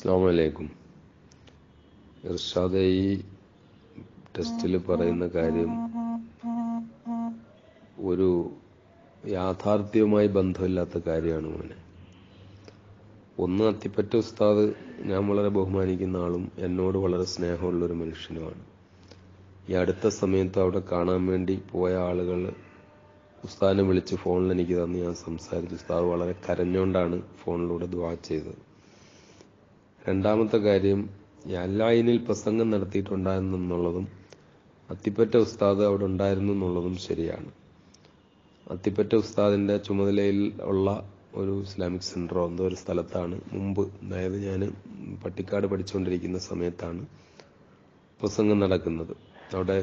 അസ്സലാമു അലൈക്കും. ഇർഷാദെ, ഈ ടെസ്റ്റിൽ പറയുന്ന കാര്യം ഒരു യാഥാർത്ഥ്യവുമായി ബന്ധമില്ലാത്ത കാര്യമാണ് മോനെ. ഒന്ന്, അത്തിപ്പറ്റ ഉസ്താദ് ഞാൻ വളരെ ബഹുമാനിക്കുന്ന ആളും എന്നോട് വളരെ സ്നേഹമുള്ളൊരു മനുഷ്യനുമാണ്. ഈ അടുത്ത സമയത്ത് അവിടെ കാണാൻ വേണ്ടി പോയ ആളുകൾ ഉസ്താദിനെ വിളിച്ച് ഫോണിൽ എനിക്ക് തന്ന് ഞാൻ സംസാരിച്ചു. ഉസ്താദ് വളരെ കരഞ്ഞുകൊണ്ടാണ് ഫോണിലൂടെ ദുആ ചെയ്തത്. രണ്ടാമത്തെ കാര്യം, അല്ലായിനിൽ പ്രസംഗം നടത്തിയിട്ടുണ്ടായിരുന്നു എന്നുള്ളതും അത്തിപ്പറ്റ ഉസ്താദ് അവിടെ ഉണ്ടായിരുന്നു എന്നുള്ളതും ശരിയാണ്. അത്തിപ്പറ്റ ഉസ്താദിന്റെ ചുമതലയിൽ ഉള്ള ഒരു ഇസ്ലാമിക് സെന്ററോ എന്തോ ഒരു സ്ഥലത്താണ് മുമ്പ്, അതായത് ഞാൻ പട്ടിക്കാട് പഠിച്ചുകൊണ്ടിരിക്കുന്ന സമയത്താണ് പ്രസംഗം നടക്കുന്നത്. അവിടെ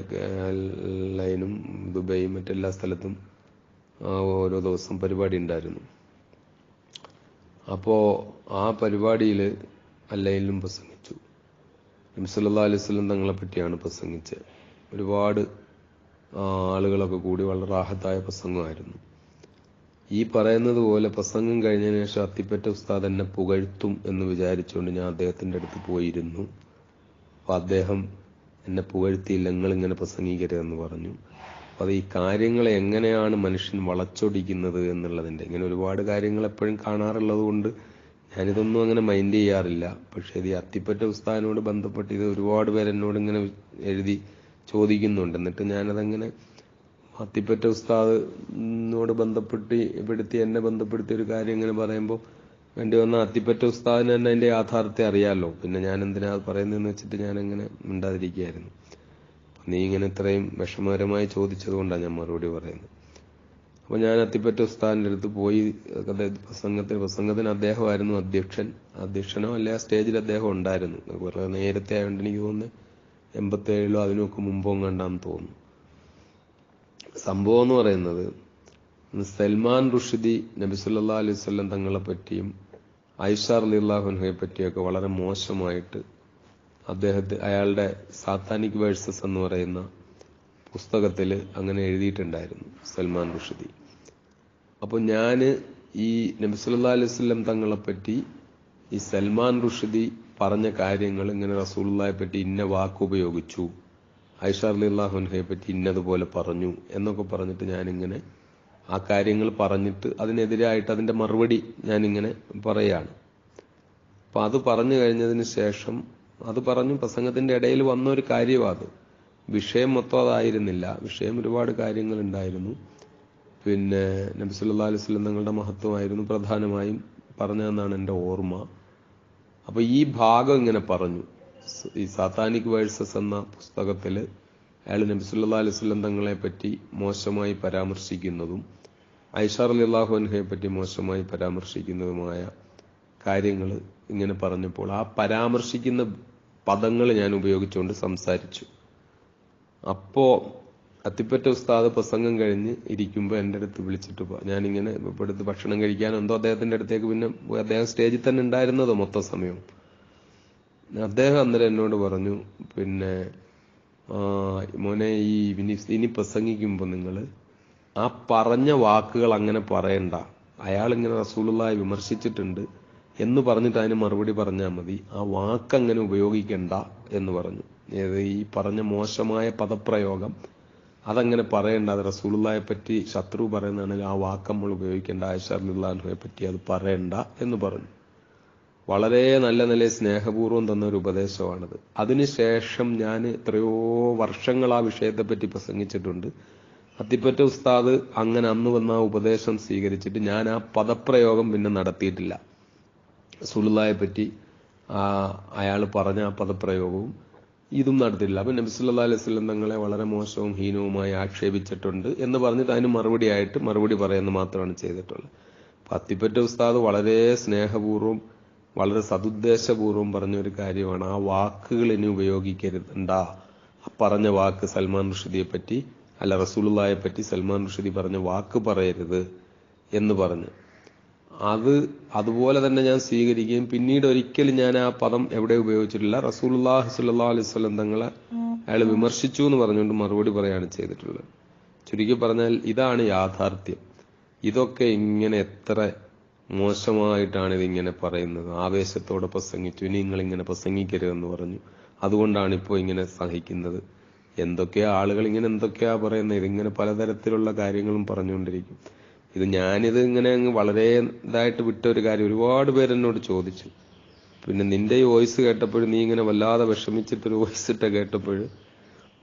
ലൈനും ദുബൈയും മറ്റെല്ലാ സ്ഥലത്തും ഓരോ ദിവസം പരിപാടി ഉണ്ടായിരുന്നു. അപ്പോൾ ആ പരിപാടിയിൽ അല്ലയിലും പ്രസംഗിച്ചു. നബി സല്ലല്ലാഹു അലൈഹി വസല്ലം തങ്ങളെ പറ്റിയാണ് പ്രസംഗിച്ചത്. ഒരുപാട് ആളുകളൊക്കെ കൂടി വളരെ റാഹത്തായ പ്രസംഗമായിരുന്നു. ഈ പറയുന്നത് പോലെ പ്രസംഗം കഴിഞ്ഞതിന് ശേഷം അത്തിപ്പറ്റ ഉസ്താദ് എന്നെ പുകഴ്ത്തും എന്ന് വിചാരിച്ചുകൊണ്ട് ഞാൻ അദ്ദേഹത്തിൻ്റെ അടുത്ത് പോയിരുന്നു. അപ്പോൾ അദ്ദേഹം എന്നെ പുകഴ്ത്തിയില്ല, നിങ്ങളിങ്ങനെ പ്രസംഗിക്കരുതെന്ന് പറഞ്ഞു. അപ്പോൾ അത് ഈ കാര്യങ്ങളെ എങ്ങനെയാണ് മനുഷ്യൻ വളച്ചൊടിക്കുന്നത് എന്നുള്ളതിൻ്റെ, ഇങ്ങനെ ഒരുപാട് കാര്യങ്ങൾ എപ്പോഴും കാണാറുള്ളത് കൊണ്ട് ഞാനിതൊന്നും അങ്ങനെ മൈൻഡ് ചെയ്യാറില്ല. പക്ഷേ ഇത് ഈ അത്തിപ്പറ്റ ഉസ്താദിനോട് ബന്ധപ്പെട്ട് ഇത് ഒരുപാട് പേര് എന്നോട് ഇങ്ങനെ എഴുതി ചോദിക്കുന്നുണ്ട്. എന്നിട്ട് ഞാനതങ്ങനെ അത്തിപ്പറ്റ ഉസ്താദിനോട് ബന്ധപ്പെടുത്തി എന്നെ ബന്ധപ്പെടുത്തിയ ഒരു കാര്യം ഇങ്ങനെ പറയുമ്പോൾ വേണ്ടി വന്ന അത്തിപ്പറ്റ ഉസ്താദിന് തന്നെ അതിൻ്റെ യാഥാർത്ഥ്യം അറിയാമല്ലോ. പിന്നെ ഞാൻ എന്തിനാ പറയുന്നതെന്ന് വെച്ചിട്ട് ഞാനങ്ങനെ മിണ്ടാതിരിക്കുകയായിരുന്നു. നീ ഇങ്ങനെ ഇത്രയും വിഷമകരമായി ചോദിച്ചത് കൊണ്ടാണ് ഞാൻ മറുപടി പറയുന്നത്. അപ്പോൾ ഞാൻ അത്തിപ്പറ്റ ഉസ്താദിൻ്റെ അടുത്ത് പോയി. പ്രസംഗത്തിന് അദ്ദേഹമായിരുന്നു അധ്യക്ഷനോ അല്ലെ, ആ സ്റ്റേജിൽ അദ്ദേഹം ഉണ്ടായിരുന്നു. വളരെ നേരത്തെ ആയതുകൊണ്ട് എനിക്ക് തോന്നുന്നു 87 അതിനൊക്കെ മുമ്പോ കണ്ടാന്ന് തോന്നുന്നു. സംഭവം എന്ന് പറയുന്നത്, സൽമാൻ റുഷ്ദി നബി സല്ലല്ലാഹു അലൈഹി വസല്ലം തങ്ങളെ പറ്റിയും ആയിഷ റളിയല്ലാഹു അൻഹയെ പറ്റിയൊക്കെ വളരെ മോശമായിട്ട് അയാളുടെ സാത്താനിക് വേഴ്സസ് എന്ന് പറയുന്ന പുസ്തകത്തിൽ അങ്ങനെ എഴുതിയിട്ടുണ്ടായിരുന്നു സൽമാൻ റുഷ്ദി. അപ്പോൾ ഞാൻ ഈ നബി സല്ലല്ലാഹു അലൈഹി വസല്ലം തങ്ങളെ പറ്റി ഈ സൽമാൻ റുഷ്ദി പറഞ്ഞ കാര്യങ്ങൾ, ഇങ്ങനെ റസൂലുള്ളാഹിയെ പറ്റി ഇന്ന വാക്ക് ഉപയോഗിച്ചു, ആയിഷ റളിയല്ലാഹു അൻഹയെ പറ്റി ഇന്നതുപോലെ പറഞ്ഞു എന്നൊക്കെ പറഞ്ഞിട്ട് ഞാനിങ്ങനെ ആ കാര്യങ്ങൾ പറഞ്ഞിട്ട് അതിനെതിരായിട്ട് അതിൻ്റെ മറുപടി ഞാനിങ്ങനെ പറയുകയാണ്. അപ്പം അത് പറഞ്ഞു കഴിഞ്ഞതിന് ശേഷം അത് പറഞ്ഞു പ്രസംഗത്തിൻ്റെ ഇടയിൽ വന്ന ഒരു കാര്യമാണ് അത്. വിഷയം മൊത്തം അതായിരുന്നില്ല. വിഷയം ഒരുപാട് കാര്യങ്ങളുണ്ടായിരുന്നു. പിന്നെ നബി സല്ലല്ലാഹു അലൈഹി വസല്ലം തങ്ങളുടെ മഹത്വമായിരുന്നു പ്രധാനമായും പറഞ്ഞതെന്നാണ് എൻ്റെ ഓർമ്മ. അപ്പോൾ ഈ ഭാഗം ഇങ്ങനെ പറഞ്ഞു. ഈ സാത്താനിക് വേഴ്സസ് എന്ന പുസ്തകത്തിൽ അയാൾ നബി സല്ലല്ലാഹു അലൈഹി വസല്ലം തങ്ങളെ പറ്റി മോശമായി പരാമർശിക്കുന്നതും ആയിഷ റളിയല്ലാഹു അൻഹയെ പറ്റി മോശമായി പരാമർശിക്കുന്നതുമായ കാര്യങ്ങൾ ഇങ്ങനെ പറഞ്ഞപ്പോൾ ആ പരാമർശിക്കുന്ന പദങ്ങൾ ഞാൻ ഉപയോഗിച്ചുകൊണ്ട് സംസാരിച്ചു. അപ്പോൾ അത്തിപ്പറ്റ ഉസ്താദ് പ്രസംഗം കഴിഞ്ഞ് ഇരിക്കുമ്പോൾ എൻ്റെ അടുത്ത് വിളിച്ചിട്ട് ഞാനിങ്ങനെ ഇപ്പോഴത്തെ ഭക്ഷണം കഴിക്കാൻ എന്തോ അദ്ദേഹത്തിൻ്റെ അടുത്തേക്ക് പിന്നെ അദ്ദേഹം സ്റ്റേജിൽ തന്നെ ഉണ്ടായിരുന്നതോ മൊത്തം സമയവും. അദ്ദേഹം അന്നേരം എന്നോട് പറഞ്ഞു, പിന്നെ മോനെ, ഇനി പ്രസംഗിക്കുമ്പോൾ നിങ്ങൾ ആ പറഞ്ഞ വാക്കുകൾ അങ്ങനെ പറയണ്ട. അയാളിങ്ങനെ റസൂലുള്ളാഹിയെ വിമർശിച്ചിട്ടുണ്ട് എന്ന് പറഞ്ഞിട്ട് അതിന് മറുപടി പറഞ്ഞാൽ മതി. ആ വാക്കങ്ങനെ ഉപയോഗിക്കണ്ട എന്ന് പറഞ്ഞു. ഈ പറഞ്ഞ മോശമായ പദപ്രയോഗം അതങ്ങനെ പറയണ്ട. അത് റസൂലുള്ളാഹിയെ പറ്റി ശത്രു പറയുന്നതാണെങ്കിൽ ആ വാക്ക് നമ്മൾ ഉപയോഗിക്കേണ്ട. ആയിഷ റളിയല്ലാഹു അൻഹയെ പറ്റി അത് പറയണ്ട എന്ന് പറഞ്ഞു. വളരെ നല്ല നിലയിൽ സ്നേഹപൂർവ്വം തന്ന ഒരു ഉപദേശമാണത്. അതിനുശേഷം ഞാൻ എത്രയോ വർഷങ്ങൾ ആ വിഷയത്തെപ്പറ്റി പ്രസംഗിച്ചിട്ടുണ്ട്. അത്തിപ്പറ്റ ഉസ്താദ് അങ്ങനെ അന്ന് വന്ന ആ ഉപദേശം സ്വീകരിച്ചിട്ട് ഞാൻ ആ പദപ്രയോഗം പിന്നെ നടത്തിയിട്ടില്ല. റസൂലുള്ളാഹിയെ പറ്റി അയാൾ പറഞ്ഞ ആ പദപ്രയോഗവും ഇതും നടത്തിയിട്ടില്ല. അപ്പം നബി സല്ലല്ലാഹു അലൈഹി വസല്ലം തങ്ങളെ വളരെ മോശവും ഹീനവുമായി ആക്ഷേപിച്ചിട്ടുണ്ട് എന്ന് പറഞ്ഞിട്ട് അതിന് മറുപടി പറയുന്നത് മാത്രമാണ് ചെയ്തിട്ടുള്ളത്. അപ്പം അത്തിപ്പറ്റ ഉസ്താദ് വളരെ സ്നേഹപൂർവ്വം വളരെ സതുദ്ദേശപൂർവ്വം പറഞ്ഞൊരു കാര്യമാണ്, ആ വാക്കുകൾ ഇനി ഉപയോഗിക്കരുതണ്ട. പറഞ്ഞ വാക്ക് സൽമാൻ റുഷ്ദിയെ പറ്റി അല്ല, റസൂലുള്ളാഹിയെ പറ്റി സൽമാൻ റുഷ്ദി പറഞ്ഞ വാക്ക് പറയരുത് എന്ന് പറഞ്ഞു. അതുപോലെ തന്നെ ഞാൻ സ്വീകരിക്കുകയും പിന്നീട് ഒരിക്കലും ഞാൻ ആ പദം എവിടെ ഉപയോഗിച്ചിട്ടില്ല. റസൂലുള്ളാഹി സ്വല്ലല്ലാഹു അലൈഹി വസല്ലം തങ്ങളെ അയാൾ വിമർശിച്ചു എന്ന് പറഞ്ഞുകൊണ്ട് മറുപടി പറയാണ് ചെയ്തിട്ടുള്ളത്. ചുരുക്കി പറഞ്ഞാൽ ഇതാണ് യാഥാർത്ഥ്യം. ഇതൊക്കെ ഇങ്ങനെ എത്ര മോശമായിട്ടാണ് ഇതിങ്ങനെ പറയുന്നത്. ആവേശത്തോടെ പ്രസംഗിച്ചു, ഇനി നിങ്ങളിങ്ങനെ പ്രസംഗിക്കരുതെന്ന് പറഞ്ഞു. അതുകൊണ്ടാണ് ഇപ്പോൾ ഇങ്ങനെ സഹിക്കുന്നത്. എന്തൊക്കെയാ ആളുകൾ ഇങ്ങനെ എന്തൊക്കെയാ പറയുന്നത്. ഇതിങ്ങനെ പലതരത്തിലുള്ള കാര്യങ്ങളും പറഞ്ഞുകൊണ്ടിരിക്കും. ഞാനിത് ഇങ്ങനെ അങ്ങ് വളരെ ഇതായിട്ട് വിട്ട ഒരു കാര്യം ഒരുപാട് പേരെന്നോട് ചോദിച്ചു. പിന്നെ നിന്റെ ഈ വോയിസ് കേട്ടപ്പോഴും നീ ഇങ്ങനെ വല്ലാതെ വിഷമിച്ചിട്ടൊരു വോയിസ് ഇട്ട കേട്ടപ്പോഴും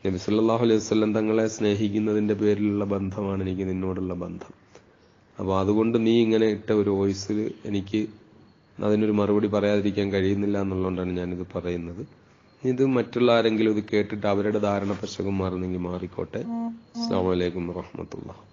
നബി സല്ലല്ലാഹു അലൈഹി വസല്ലം തങ്ങളെ സ്നേഹിക്കുന്നതിന്റെ പേരിലുള്ള ബന്ധമാണ് എനിക്ക് നിന്നോടുള്ള ബന്ധം. അപ്പൊ അതുകൊണ്ട് നീ ഇങ്ങനെ ഇട്ട ഒരു വോയിസിൽ എനിക്ക് അതിനൊരു മറുപടി പറയാതിരിക്കാൻ കഴിയുന്നില്ല എന്നുള്ളതുകൊണ്ടാണ് ഞാനിത് പറയുന്നത്. ഇത് മറ്റുള്ള ആരെങ്കിലും ഇത് കേട്ടിട്ട് അവരുടെ ധാരണ പശകം മാറുന്നെങ്കിൽ മാറിക്കോട്ടെ. അസ്സലാമു അലൈക്കും വറഹ്മത്തുള്ളാഹി.